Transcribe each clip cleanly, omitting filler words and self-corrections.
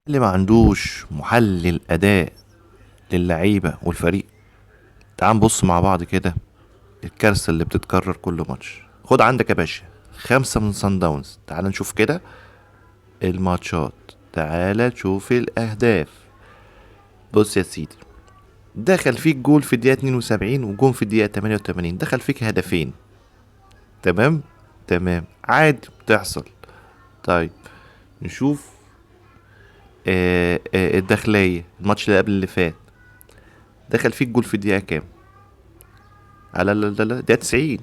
اللي ما عندوش محلل اداء للعيبه والفريق. تعال نبص مع بعض كده الكارثه اللي بتتكرر كل ماتش. خد عندك يا باشا 5 من سان داونز. تعال نشوف كده الماتشات، تعال تشوف الاهداف. بص يا سيدي، دخل فيك جول في الدقيقه 72 وجون في الدقيقه 88، دخل فيك هدفين. تمام، تمام، عادي بتحصل. طيب نشوف الداخليه، الماتش اللي قبل اللي فات، دخل فيك جول في الدقيقه كام؟ لا لا لا لا، ده 90.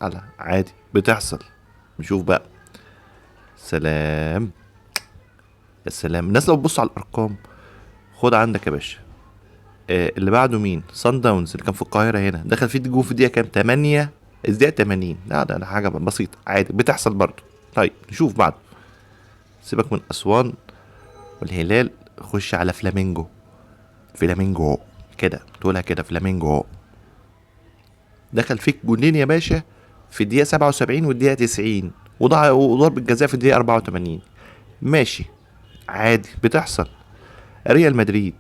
على عادي بتحصل. نشوف بقى. سلام، يا سلام، الناس لو بتبص على الارقام. خد عندك يا باشا اللي بعده مين؟ سان داونز اللي كان في القاهره هنا، دخل فيه جول في الدقيقه كام؟ 8. الدقيقه 80. لا ده حاجه بسيطه عادي بتحصل برضه. طيب نشوف بعده. سيبك من اسوان والهلال، خش على فلامينجو. فلامينجو كده تقولها كده، فلامينجو. دخل فيك جولين يا باشا في الدقيقة 77 والدقيقة 90، وضرب الجزاء في الدقيقة 84. ماشي، عادي بتحصل. ريال مدريد،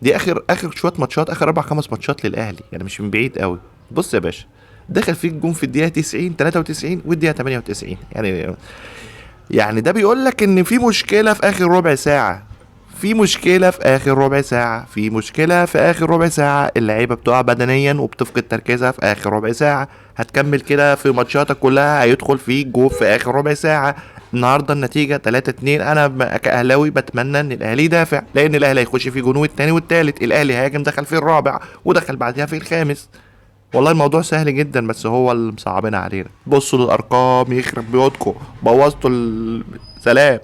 دي اخر شوية ماتشات، اخر 4 5 ماتشات للاهلي، يعني مش من بعيد قوي. بص يا باشا، دخل فيك جون في الدقيقة 90 93 والدقيقة 98. يعني ده بيقول لك ان في مشكلة في اخر ربع ساعة. في مشكلة في آخر ربع ساعة، في مشكلة في آخر ربع ساعة. اللعيبة بتقع بدنيا وبتفقد تركيزها في آخر ربع ساعة. هتكمل كده في ماتشاتك كلها، هيدخل فيك جول في آخر ربع ساعة. النهاردة النتيجة 3-2. أنا كأهلاوي بتمنى إن الأهلي يدافع، لأن الأهلي هيخش في جون والتاني والتالت. الأهلي هاجم دخل في الرابع ودخل بعدها في الخامس. والله الموضوع سهل جدا، بس هو اللي مصعبين علينا. بصوا للأرقام، يخرب بيوتكم، بوظتوا سلام.